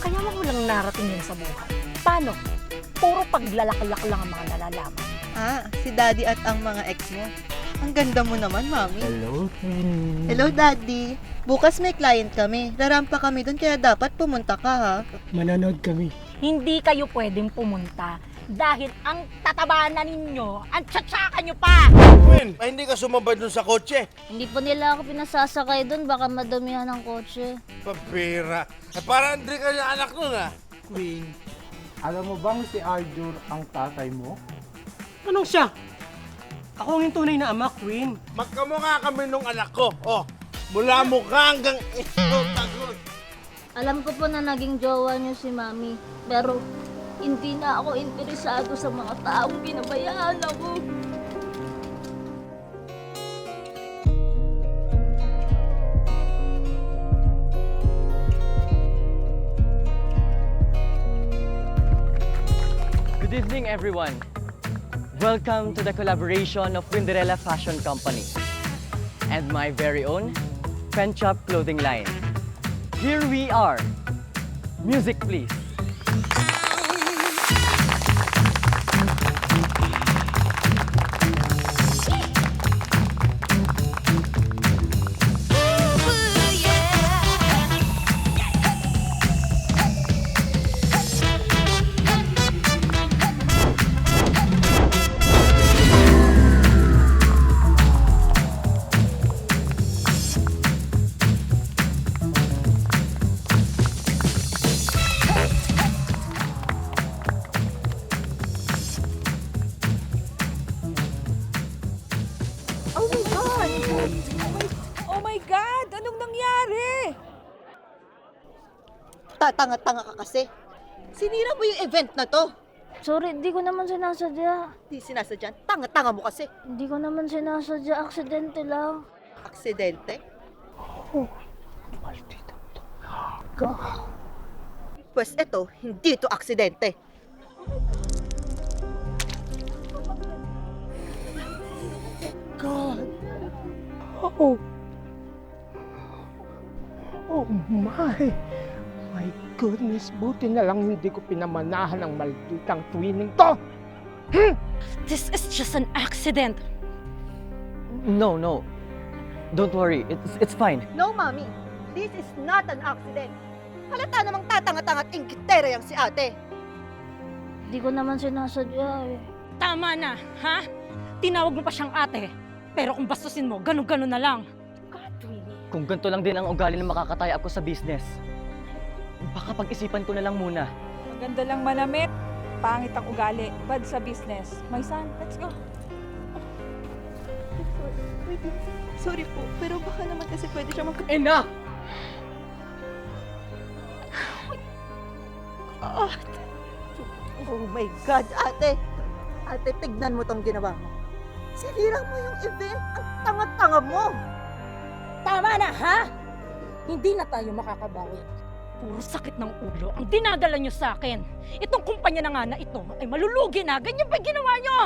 Kaya mo walang narating yan sa buhay. Paano? Puro paglalak-lak lang ang mga nalalaman. Ah, si Daddy at ang mga ex mo. Ang ganda mo naman, Mami. Hello, Twin. Hello, Daddy. Bukas may client kami. Rarampa kami doon, kaya dapat pumunta ka, ha? Manonood kami. Hindi kayo pwedeng pumunta dahil ang tataba na ninyo, ang tsatsaka nyo pa! Queen, hindi ka sumabay dun sa kotse. Hindi po nila ako pinasasakay doon, baka madumihan ng kotse. Papira. Parang hindi ka niya anak nun ah. Queen, alam mo bang si Arjur ang tatay mo? Anong siya? Ako ang tunay na ama, Queen. Magkamukha kami nung anak ko. Oh, mula mukha hanggang ito tagot. Alam ko po na naging jowa niyo si Mami, pero hindi na ako interesado sa mga taong pinabayaan ako. Good evening, everyone. Welcome to the collaboration of Winderella Fashion Company and my very own Pen Shop Clothing Line. Here we are. Music, please. Oh my God! Anong nangyari? Tatanga-tanga ka kasi. Sinira mo yung event na to. Sorry, hindi ko naman sinasadya. Di sinasadyan. Tanga-tanga mo kasi. Hindi ko naman sinasadya, aksidente lang. Aksidente? Pues eto, hindi to aksidente. God! Oh! Oh my! My goodness, buti na lang hindi ko pinamanahan ang malditang twinning to! This is just an accident. No, no. Don't worry. It's fine. No, Mami. This is not an accident. Halata namang tatanga-tanga at ingkitera yang si ate. Hindi ko naman sinasadya eh. Tama na, ha? Tinawag mo pa siyang ate. Pero kung bastusin mo, ganun-ganun na lang. God, really? Kung ganito lang din ang ugali na makakataya ako sa business, baka pag-isipan ko na lang muna. Maganda lang manamit. Pangit ang ugali. Bad sa business. My son, let's go. Sorry po, pero baka naman kasi pwede siya Enough! Oh my God, ate! Ate, tignan mo tong ginawa mo. Sinira mo yung event. Ang tanga-tanga mo! Tama na, ha? Hindi na tayo makakabawi. Puro sakit ng ulo ang dinadala nyo sa akin. Itong kumpanya na nga na ito ay malulugi na. Ganyan pa ginawa nyo!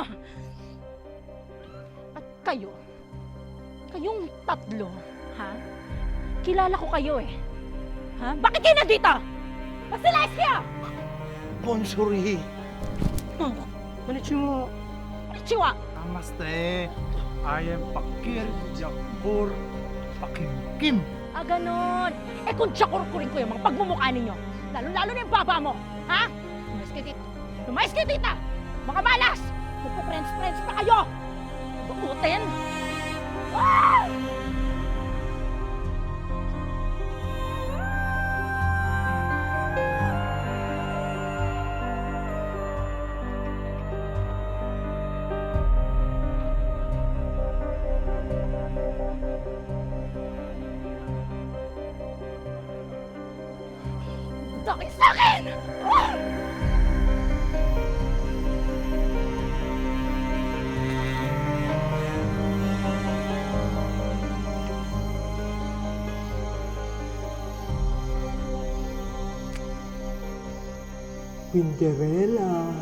At kayong tatlo, ha? Kilala ko kayo eh. Ha? Bakit kayo na dito? Magsilayas kayo! Ponsuri. Konnichiwa. Chiwa! Namaste! I am Pakir Jakbur Pakimkim. Ah, ganon. Eh kung tsakurkurin ko yung mga pagmumukha ninyo, lalo-lalo na yung baba mo, ha? Lumayas kayo dito. Lumayas kayo dito! Mga malas! Magpo-friends-friends pa kayo! Buutin! Ah! Dami sa akin! Ah! Winderella.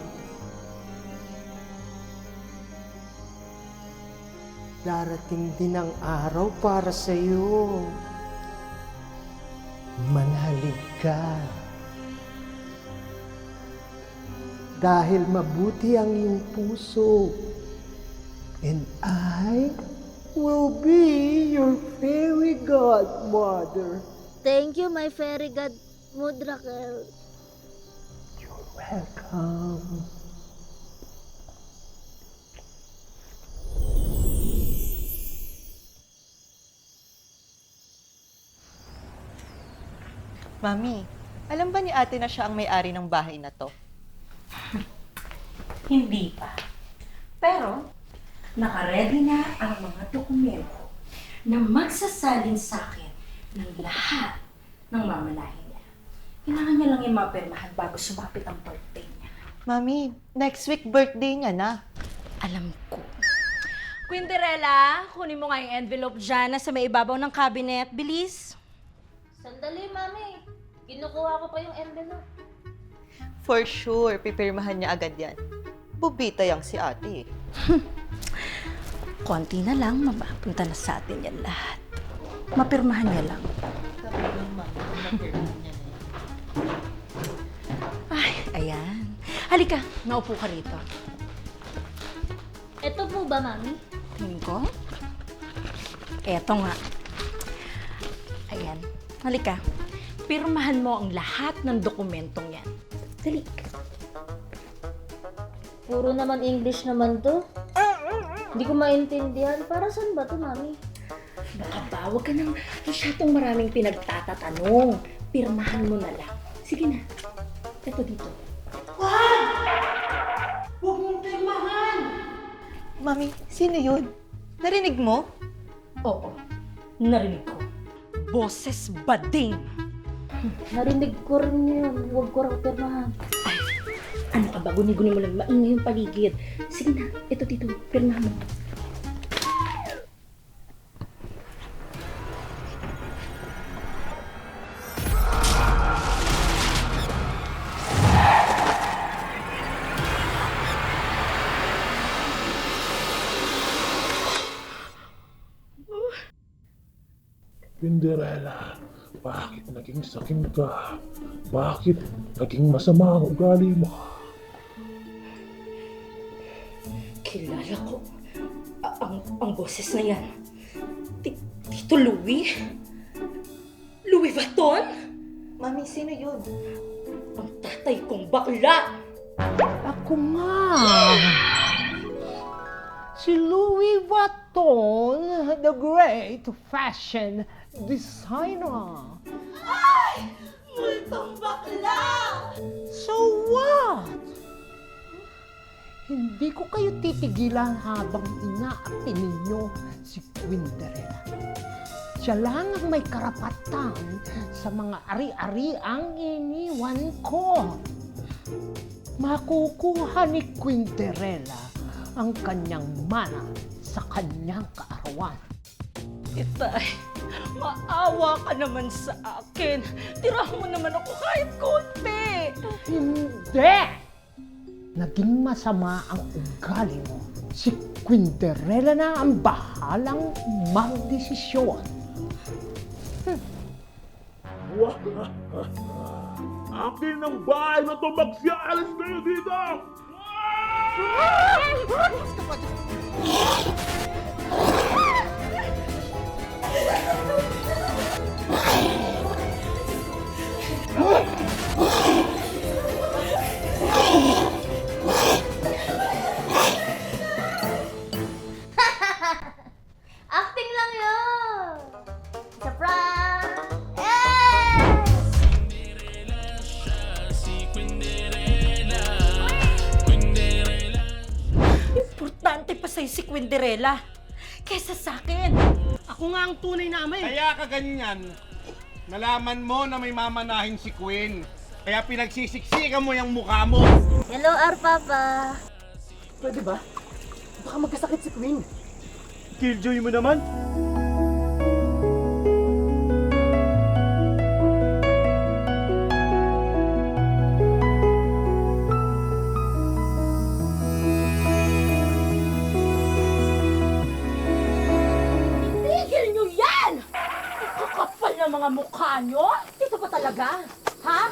Darating din ang araw para sa'yo. Manhalig ka. dahil mabuti ang iyong puso. And I will be your fairy godmother. Thank you, my fairy god, Mudrakel. You're welcome. Mami, alam ba ni ate na siya ang may-ari ng bahay na to? Hindi pa. Pero, nakaredy na ang mga dokumento na magsasalin sa akin ng lahat ng mamanahin niya. Kailangan niya lang yung mapirmahan bago sumapit ang birthday niya. Mami, next week birthday niya na. Alam ko. Quinderella, kunin mo nga yung envelope dyan na sa may ibabaw ng cabinet. Bilis. Sandali, Mami. Kinukuha ko pa yung envelope. For sure, pipirmahan niya agad yan. Bubita yang si ate. Konti na lang, mapapunta na sa atin yan lahat. Mapirmahan niya lang. Ay, ayan. Halika, naupo ka rito. Ito po ba, Mami? Tingin ko. Eto nga. Ayan. Halika. Pirmahan mo ang lahat ng dokumentong yan. Dali. Puro naman English naman to. Hindi ko maintindihan. Para saan ba to, Mami? Baka ba, huwag ka nang masyadong maraming pinagtatatanong. Pirmahan mo na lang. Sige na. Eto dito. Huwag mong pirmahan! Mami, sino yun? Narinig mo? Oo. Narinig ko. Boses bading. Narinig ko rin yun. Huwag ko raw pirmahan. Ano ka ba? Guni-guni mo lang. Maingay yung paligid. Sige na. Ito dito. Pirmahan mo. Cinderella, bakit naging sakim ka? Bakit naging masama ang ugali mo? Kilala ko. Ang boses na yan. Tito Louie? Louie Vuitton? Mami, sino yun? Ang tatay kong bakla! Ako nga! Si Louis Vuitton, the great fashion designer. Ay! Multong bakla! So what? Hindi ko kayo titigilan habang inaapi ninyo si Quinderella. Siya lang ang may karapatan sa mga ari-ariang iniwan ko. Makukuha ni Quinderella ang kanyang mana sa kanyang kaarawan. Itay, maawa ka naman sa akin. Tirahan mo naman ako kahit konti. Hindi! Naging masama ang ugali mo. Si Quinderella na ang bahalang magdesisyon. Akin ang bahay na to, magsialis kayo dito! Acting lang yun! Surprise! Importante pa sa'yo si Quinderella kesa sa akin. Ako nga ang tunay na ama eh. Kaya ka ganyan, nalaman mo na may mamanahin si Queen. Kaya pinagsisiksikan mo yung mukha mo. Hello, Papa. Pwede ba? Baka magkasakit si Queen. Killjoy mo naman. Tigil nyo yan! Ang kakapal ng mga mukha nyo! Dito ba talaga? Ha?